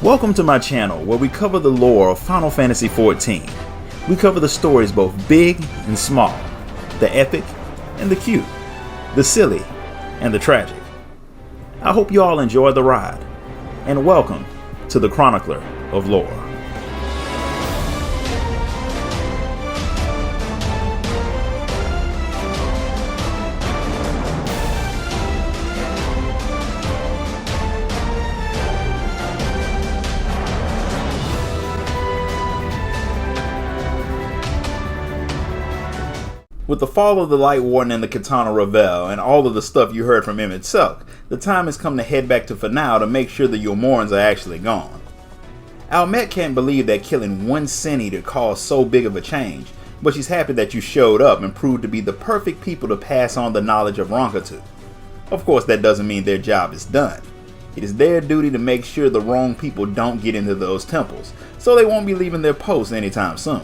Welcome to my channel where we cover the lore of Final Fantasy XIV. We cover the stories both big and small, the epic and the cute, the silly and the tragic. I hope you all enjoy the ride, and welcome to the Chronicler of Lore. With the fall of the Light Warden and the Katana Revel, and all of the stuff you heard from Emet-Selch, the time has come to head back to Fanau to make sure the Eorzea are actually gone. Almet can't believe that killing one Sin Eater caused so big of a change, but she's happy that you showed up and proved to be the perfect people to pass on the knowledge of Ronka to. Of course, that doesn't mean their job is done. It is their duty to make sure the wrong people don't get into those temples, so they won't be leaving their posts anytime soon.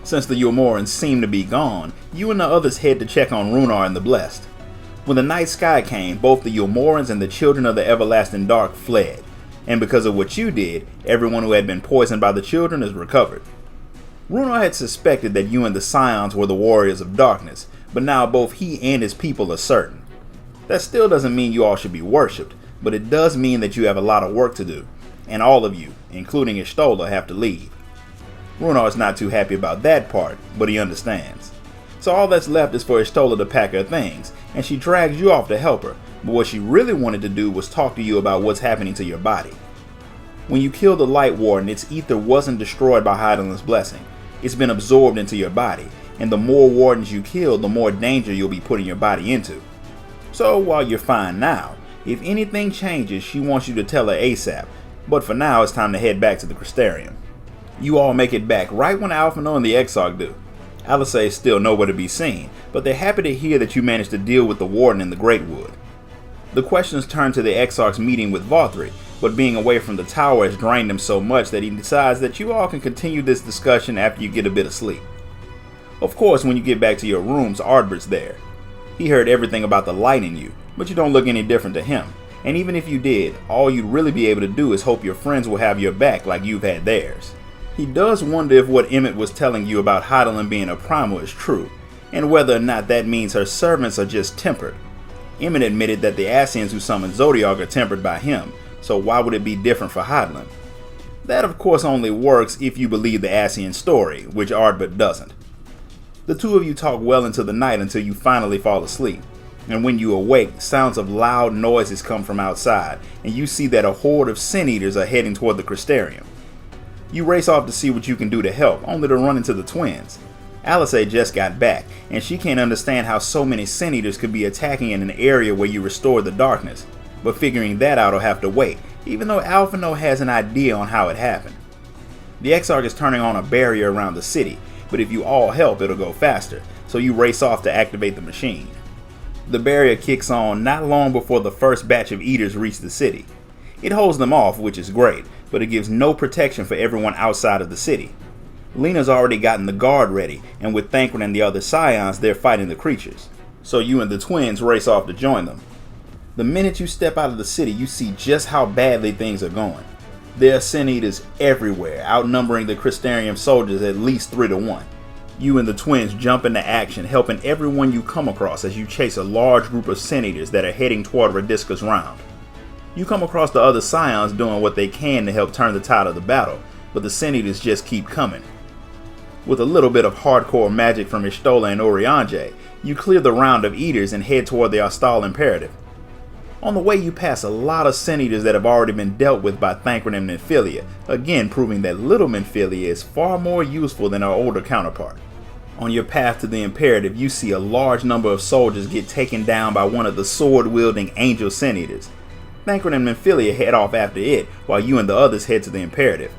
Since the Eorzea seem to be gone, you and the others head to check on Runar and the Blessed. When the night sky came, both the Eorzea and the Children of the Everlasting Dark fled, and because of what you did, everyone who had been poisoned by the Children is recovered. Runar had suspected that you and the Scions were the Warriors of Darkness, but now both he and his people are certain. That still doesn't mean you all should be worshipped, but it does mean that you have a lot of work to do, and all of you, including Y'shtola, have to leave. Runar is not too happy about that part, but he understands. So all that's left is for Y'shtola to pack her things, and she drags you off to help her, but what she really wanted to do was talk to you about what's happening to your body. When you killed the Light Warden, its ether wasn't destroyed by Hydaelyn's blessing. It's been absorbed into your body, and the more Wardens you kill, the more danger you'll be putting your body into. So while you're fine now, if anything changes, she wants you to tell her ASAP, but for now it's time to head back to the Crystarium. You all make it back right when Alphinaud and the Exarch do. Eorzea is still nowhere to be seen, but they're happy to hear that you managed to deal with the Warden in the Greatwood. The questions turn to the Exarch's meeting with Vauthry, but being away from the tower has drained him so much that he decides that you all can continue this discussion after you get a bit of sleep. Of course, when you get back to your rooms, Ardbert's there. He heard everything about the light in you, but you don't look any different to him, and even if you did, all you'd really be able to do is hope your friends will have your back like you've had theirs. He does wonder if what Emet was telling you about Hydaelyn being a primal is true, and whether or not that means her servants are just tempered. Emet admitted that the Ascians who summoned Zodiark are tempered by him, so why would it be different for Hydaelyn? That of course only works if you believe the Ascian story, which Ardbert doesn't. The two of you talk well into the night until you finally fall asleep, and when you awake, sounds of loud noises come from outside, and you see that a horde of Sin Eaters are heading toward the Crystarium. You race off to see what you can do to help, only to run into the twins. Eorzea just got back, and she can't understand how so many Sin Eaters could be attacking in an area where you restored the darkness, but figuring that out will have to wait, even though Alphinaud has an idea on how it happened. The Exarch is turning on a barrier around the city, but if you all help it'll go faster, so you race off to activate the machine. The barrier kicks on not long before the first batch of Eaters reach the city. It holds them off, which is great, but it gives no protection for everyone outside of the city. Lena's already gotten the guard ready, and with Thancred and the other Scions, they're fighting the creatures. So you and the twins race off to join them. The minute you step out of the city, you see just how badly things are going. There are Sin Eaters everywhere, outnumbering the Crystarium soldiers at least 3-1. You and the twins jump into action, helping everyone you come across as you chase a large group of Sin Eaters that are heading toward Radisca's Round. You come across the other Scions doing what they can to help turn the tide of the battle, but the Sin Eaters just keep coming. With a little bit of hardcore magic from Y'shtola and Urianger, you clear the round of Eaters and head toward the Astal Imperative. On the way you pass a lot of Sin Eaters that have already been dealt with by Thancred and Minfilia, again proving that little Minfilia is far more useful than her older counterpart. On your path to the Imperative, you see a large number of soldiers get taken down by one of the sword-wielding Angel Sin Eaters. Thancred and Minfilia head off after it, while you and the others head to the Imperative.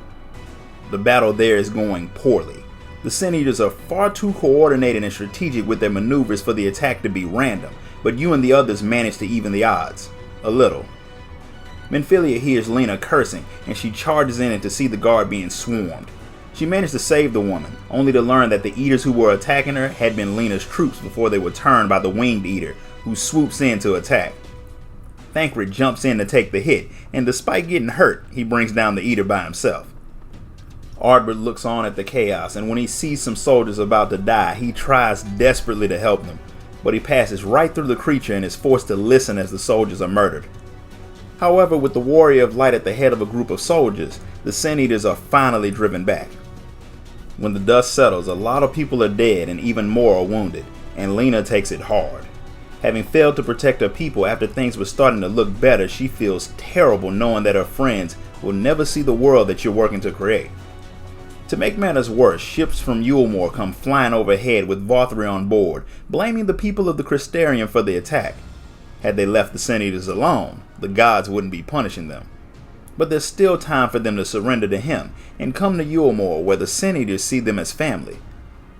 The battle there is going poorly. The Sin Eaters are far too coordinated and strategic with their maneuvers for the attack to be random, but you and the others manage to even the odds. A little. Minfilia hears Lena cursing, and she charges in to see the guard being swarmed. She managed to save the woman, only to learn that the Eaters who were attacking her had been Lena's troops before they were turned by the Winged Eater, who swoops in to attack. Thancred jumps in to take the hit, and despite getting hurt, he brings down the Eater by himself. Ardbert looks on at the chaos, and when he sees some soldiers about to die, he tries desperately to help them, but he passes right through the creature and is forced to listen as the soldiers are murdered. However, with the Warrior of Light at the head of a group of soldiers, the Sin Eaters are finally driven back. When the dust settles, a lot of people are dead and even more are wounded, and Lena takes it hard. Having failed to protect her people after things were starting to look better, she feels terrible knowing that her friends will never see the world that you're working to create. To make matters worse, ships from Eulmore come flying overhead with Vothri on board, blaming the people of the Crystarium for the attack. Had they left the Sin Eaters alone, the gods wouldn't be punishing them. But there's still time for them to surrender to him and come to Eulmore, where the Sin Eaters see them as family,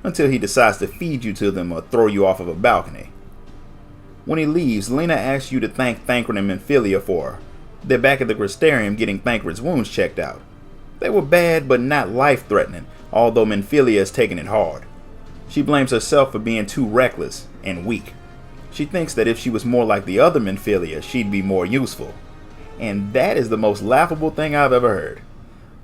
until he decides to feed you to them or throw you off of a balcony. When he leaves, Lena asks you to thank Thancred and Minfilia for her. They're back at the Crystarium getting Thancred's wounds checked out. They were bad but not life-threatening, although Minfilia is taking it hard. She blames herself for being too reckless and weak. She thinks that if she was more like the other Minfilia, she'd be more useful. And that is the most laughable thing I've ever heard.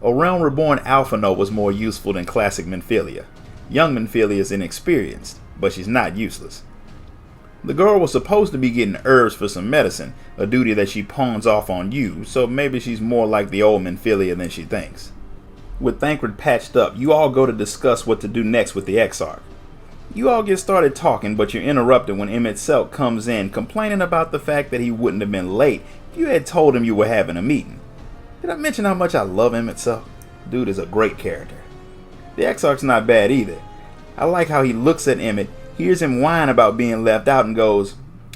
A Realm Reborn Alphino was more useful than classic Minfilia. Young Minfilia is inexperienced, but she's not useless. The girl was supposed to be getting herbs for some medicine, a duty that she pawns off on you, so maybe she's more like the old Minfilia than she thinks. With Thancred patched up, you all go to discuss what to do next with the Exarch. You all get started talking, but you're interrupted when Emet-Selch comes in complaining about the fact that he wouldn't have been late if you had told him you were having a meeting. Did I mention how much I love Emet-Selch? Dude is a great character. The Exarch's not bad either. I like how he looks at Emmett, hears him whine about being left out, and goes,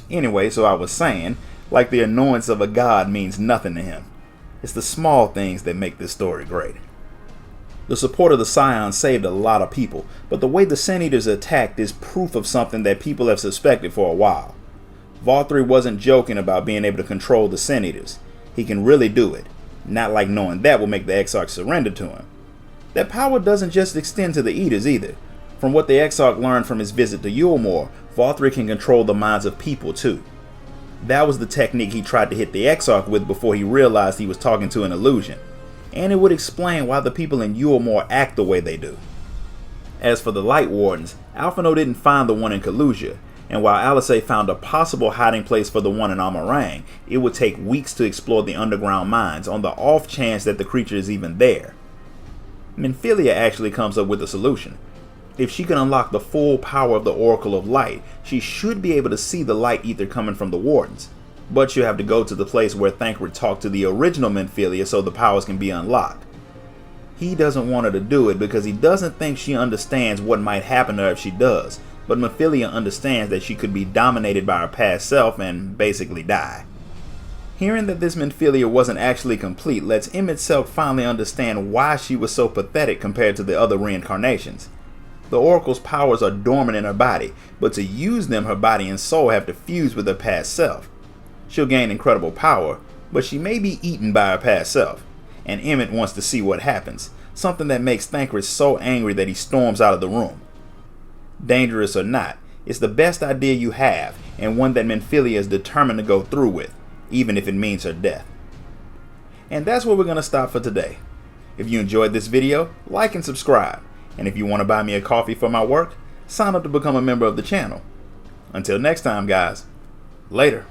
"Anyway, so I was saying," like the annoyance of a god means nothing to him. It's the small things that make this story great. The support of the Scions saved a lot of people, but the way the Sin Eaters attacked is proof of something that people have suspected for a while. Vothri wasn't joking about being able to control the Sin Eaters. He can really do it, not like knowing that will make the Exarch surrender to him. That power doesn't just extend to the Eaters either. From what the Exarch learned from his visit to Eulmore, Vothri can control the minds of people too. That was the technique he tried to hit the Exarch with before he realized he was talking to an illusion. And it would explain why the people in Eulmore act the way they do. As for the Light Wardens, Alphino didn't find the one in Kalusia, and while Alisei found a possible hiding place for the one in Amarang, it would take weeks to explore the underground mines on the off chance that the creature is even there. Minfilia actually comes up with a solution. If she can unlock the full power of the Oracle of Light, she should be able to see the light ether coming from the Wardens. But she'll have to go to the place where Thancred talked to the original Minfilia so the powers can be unlocked. He doesn't want her to do it because he doesn't think she understands what might happen to her if she does, but Minfilia understands that she could be dominated by her past self and basically die. Hearing that this Minfilia wasn't actually complete lets Emet-Selch finally understand why she was so pathetic compared to the other reincarnations. The Oracle's powers are dormant in her body, but to use them her body and soul have to fuse with her past self. She'll gain incredible power, but she may be eaten by her past self, and Emmett wants to see what happens, something that makes Thancred so angry that he storms out of the room. Dangerous or not, it's the best idea you have, and one that Minfilia is determined to go through with, even if it means her death. And that's where we're going to stop for today. If you enjoyed this video, like and subscribe. And if you want to buy me a coffee for my work, sign up to become a member of the channel. Until next time, guys. Later.